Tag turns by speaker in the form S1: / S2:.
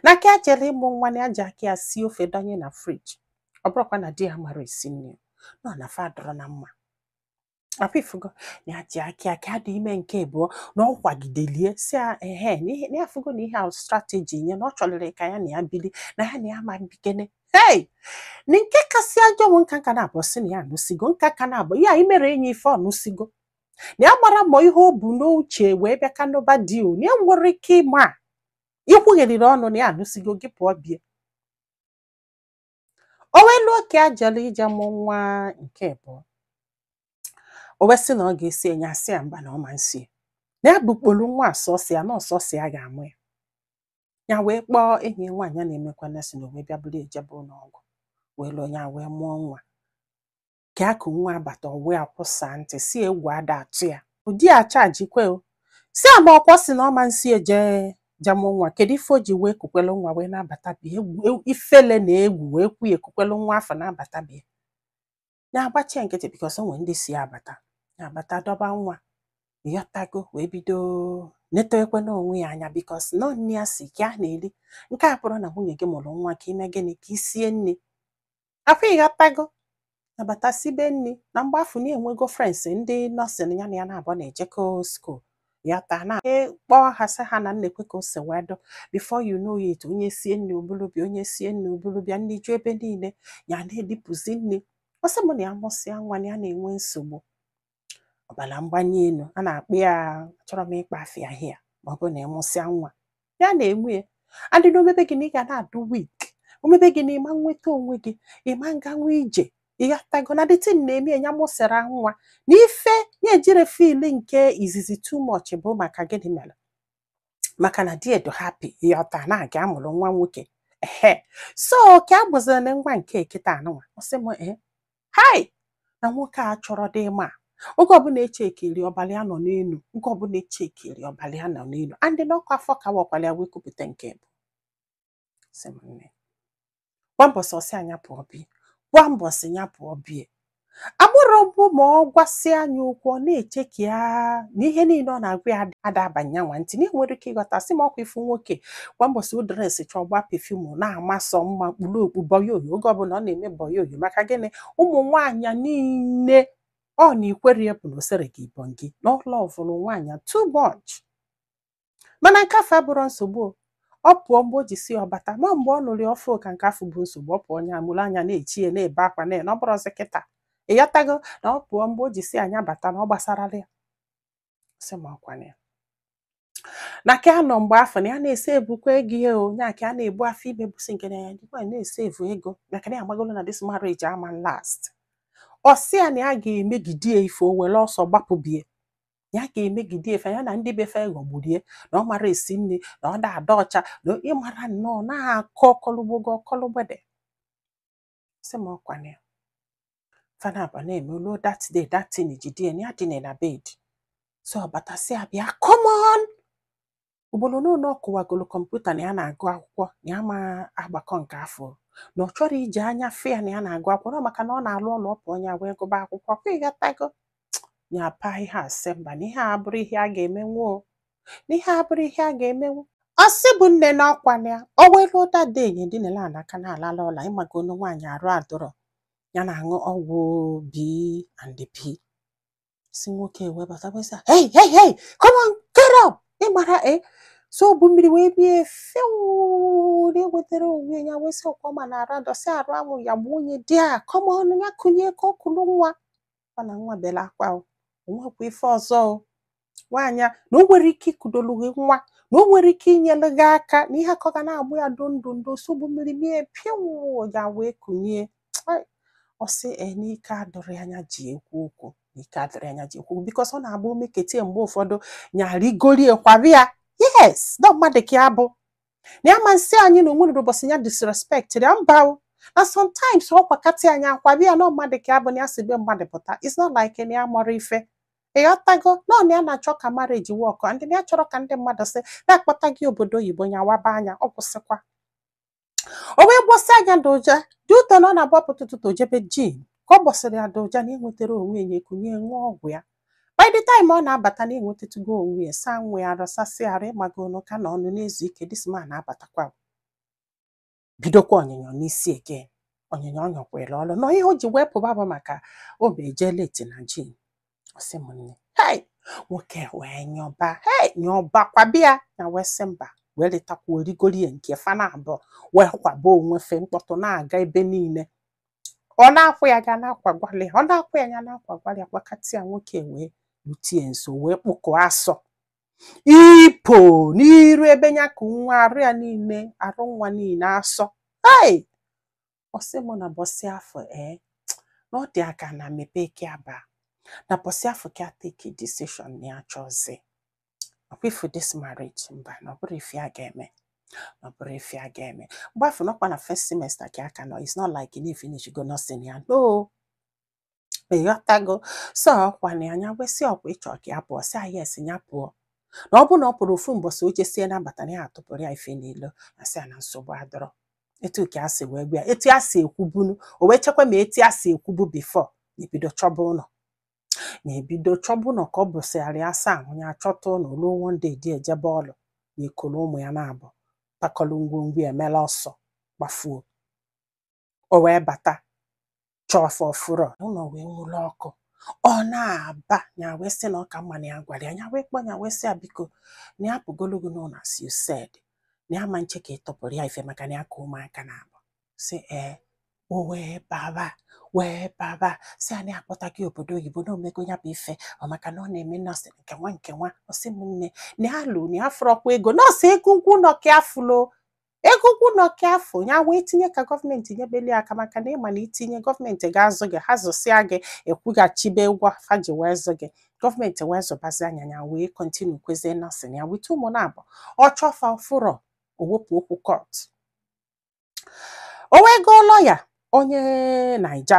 S1: na ka jere ịmụ nwa na aja aka ya sie ofe donye na friji ọ bụrụkwa na di ya mara esi nri nọ na fadọrọ na mma afifugo na aji aka ka dị ime nke abụọ na ọ kwagidelie si ehe na ya fugo na ihe a strategy nye na ọ chọrọ ka ya na ya bili na ya na ya ma bikene hey ni nke kasị ajọ nwe nka na abụọ si na ya anụsigo nka na abụọ ya imere enyi ife ọnụsigo na ya mara ma ihe o bu n'uche wee bịa ka n'ụba di o na ya nwere ike ịma ikwugheriri ọnụ na ya anụsigo gị pụọ bie o wee lụọ ka a jere ije mụ nwa nke abụọ o wee sị na ọ ga-esi enye asị ya mba na ọ ma nsi na ya bukpolu nwa asọsị ya na ọsọsị ya ga-amụ ya ya wee kpọọ enyi ya nwaanyị na-emekwa nesi na wee bịa bụrụ ejebe ụlọọgwụ wee lụọ ya wee mụọ nwa ka akụ nwa abata o wee akwụsa ntị si egwu ada atụ ya ụdị achajikwe o si ama ọkwọ si na ọ ma nsi eje jamụ nwa kedu ife o ji wee kukwelu nwa wee na-abata bie ifele na egwu wee kwuye kukwelu nwa afọ na-abata bie ya agbachi nkịtị bikos o nwere ndị si abata ya abata dọba nwa yọtago wee bido netewekwe n'onwe ya anya bikos nọ nne ya si ka a na-eri nke a bụrụ na nwunye gị mụrụ nwa ka ime gịnị ka isie nne afọ ịghọtago abata sibe nne na mgbe afọ na-enwego frens ndị nọọsịn ya na ya na-abụ na-ejekọ skuul ya taa na kpọọ ha sị ha na nnekwe ka o si wee dụ before you know it onye sie nne obulubịa onye sie nne obulubịa nne ju ebe niile ya na-edipụzi nne ọ sị m na ya mụsịa nwa na ya na-enwe nsogbu ọbara mgbanye elu a na-akpụ ya achọrọ m ịkpa afịa ahịa ma ọ bụ na ịmụsịa nwa ya na-enwe ya adị na omebe gị na ị ga na-adụ wik omebe gị na ịma nweta onwe gị ịma nganwe ije ịghọtago na dịtin na-eme ya mụsịra nwa na ife ya ejire fili nke izizi too much bụ maka gịnị mere maka na di edo happy ịghọta na-aga amụrụ nwa nwoke ehe so ka a gbụziri na nwa nke kịta anụnwa ọ sị m hai na nwoke a chọrọ dị mma oge ọbụla eche ekiri ọbalị anọ n'elu oge ọbụla eche ekiri ọbalị anọ n'elu andị n'ọkwa afọ ka wakwala ya wee kwupụta nke bụ sị m nne gwa mbọsị ọsị anya pụọ bie gwa mbọsị ya pụọ bie agbụrụ mbụ ma ọ gwasị anya okwu ọ na-eche ka ya na ihe niile ọ na-agwa ya ada abanye nwa ntị na nwere ike ịghọta sị ma ọkwa ifu nwoke gwa mbọsị ụdịresị chọọ gba pefumu na-amasọ mma kpuru okpu bọyoyo oge ọbụla ọ na-eme bọyoyo maka gịnị ụmụ nwaanyị niile ọ na ikwere ya bụ na osere gị ibọn gị na ọlọ ọvụrụ nwaanyị too much mana nke afọ abụrụ nsogbu ọ pụọ mgbe o ji si ọbata ma mgbe ọ nụrụ ọfụ ka nke afọ bụ nsogbu ọ pụọ onye amụrụ anya na-echi ya na-ebe akwa na ọ bụrụ ọzọ kịta ịghọtago na ọ pụọ mgbe o ji si anya bata na ọ gbasarala ya sị m ọkwana ya na ka anọ mgbe afọ na ya na-ese ebukwa ego ihe onye a ka a na-ebu afọ ime busi nke na ya dịkwa na-ese evu ego maka na ya amagolo na this marriage ama last ọ sị ya na ya ga-emegide ife o were ọsọ gbapụbie ya ga-emegide efe ya na ndị befe ghọgburie na ọ mara esi nne na ọ da-ada ọcha na ịmara nnọọ na-akọ ọkọlụgbogo ọkọlụgbede sị m ọkwana ya fana aba na-eme olu datin jidie na ya dine na bed so ọ batasị abịa kọmọn ugboro n'ụlọ ọkụwagolo kọmputa na ya na-agụ akwụkwọ na ya ma agbakọ nke afọ na ọ chọrọ iji anya fịa na ya na-agụ akwụkwọ maka na ọ na-alụ ụlọ ọpụ onye wee gụba akwụkwọ kwa ịghọtago ya pa ihe asị mba na ihe a bụrụ ihe a ga-emenwu na ihe a bụrụ ihe a ga-emenwu ọ sị bụ nne na ọkwa na ya o were ụdade enye dị nela n'aka na-alala ụla ịmaga onu nwaanyị arụ adọrọ ya na-aṅụ ọgwụ B&P si nwoke webata wesa hey come on get up ịmara so bụ mmiri wee bie fewu na-ewetara onwe ya wesị ọkwa ma na arụ adọsị arụ amụ ya gbuo onye di a come on ya kụnye ka ọ kụrụ nwa ọ na nwa bela akwa onwekwa ife ọzọ nwaanyị na o nwere ike ikudolu gị nwa na o nwere ike inyere gị aka na ihe akọ ga na-agbụ ya ndụ so bụ mmiri mie pịawụ ya wee kụnye ọ sị n'ike adọrọ anya ji ekwu okwu n'ike adọrọ anya ji ekwu bikos ọ na-abụ omeketie mgbe ụfọdụ nyarigorie kwabịa yes na mmadụ ka ya bụ na ya ma nsị anyị na onwere ụbọchị ya disrespect ya mba na sometimes ọ kwakati anyị akwabịa na mmadụ ka ya bụ na ya si be mmadụ pụta it's not like na ya mara ife ịghọtago na ya na-achọ ka marriage work ndị ya chọrọ ka ndị mmadụ sị na-akpọta gị obodo oyibo ya waba anya ọ kwụsịkwa o wee gbọsị anya doja dị ụtọ na ọ na-agbapụta ụtụtụ jebe jim ka ọ gbọsịrị ya doja na enwetara onwe ya ekunye ṅụọ ọgwụ ya by the time ọ na-abata na enwetatụgo onwe ya saa nwe ya rọsasị arụ ịmago ọnụ ka na ọnụ na-ezu ike this man na-abatakwa bidokwa ọnyịnyọ n'isi again. Ọnyịnyọ ọ nyọkwara ọlụ nọ ihe o ji wee pụba bụ maka o beje late na gym. Ọ sị m nne, hey, nwoke wee nyọba, hey, nyọba kwabịa na wee sị mba, wee letakwa origori nke fana abụọ wee kwaba onwe fe mkpọtụ na-aga ebe niile. Ọ na-akwụ ya ga na-akwagwali, ọ na-akwụ ya na-akwagwali agbakatị ya nwoke wee lutie nso wee kpụkọ asọ ipo n'iru ebe nya ka nwa arụ ya niile, arụ nwa niile asọ. Hey! Ọ sị m na bọsị afọ na ọ dị aka na mepe ke aba na bọsị afọ ka take decision na ya chọzi. Ọkwa ifu this marriage mba na ọ bụrụ ife a ga-eme. Ọ bụrụ ife a ga-eme. Mgbe afọ nọkwa na first semester ka aka nọ, it's not like you finish go nursing ya. No. Ịghọtago. So ọkwa na anya wesị ọkwa ịchọ ka ya pụọ, sị yes ya pụọ. Na ọ bụ na ọ pụrụ ofu mbọsị oche sie na mbata na ya atụpụrụ ya ife n'ilo, na sị na nsogbu adọrọ. Etu ka asị wee gwa ya, etu asị ekwubunu, o wee chekwa ma etu asị ekwubu before na ebido chọba ụlọ. Na ebido chọba ụlọ ka ọ bụsịarị asaa onye achọta ụlọ ruo one day dị ejebe ọlụ na ekolo ụmụ ya na-abụ pakọlụ ngwongwo emela ọsọ gbafuo. O wee bata chọfa ọfụrọ ụlọ wee nwụrụ ọkụ. Ọ na-aba ya wee sị na ọ ka mma na ya gwara ya wee kpọ ya wee sị ya biko na ya pụgologo n'ụlọ as you said na ya ma nche ka ịtọpụrụ ya ife maka na ya ka ụmụaka na-abụ. Sị o wee baba sị ya na akpọta gị obodo oyibo na omego ya bụ ife ọ maka na ọ na-eme nọọsụ nke nwa. Ọ sị m nne na ya lụ na ya fụrọkwa ego nọọsụ ego ugwu nọ ka afụlo ego ugwu nọ ka afụ ya wee tinye ka gọọmenti nyebeli aka maka na ịma na itinye gọọmenti ga-azụ gị ha zụsịa gị ekwughachibe ụgwọ fa ji wee zụ gị. Gọọmenti wee zụbazi anya ya wee kontinu kwezie nọọsụ ya wit ụmụ na-abụ ọ chọfa ọfụrọ o wepụ okwu court. O wee gụọ lọya onye Naija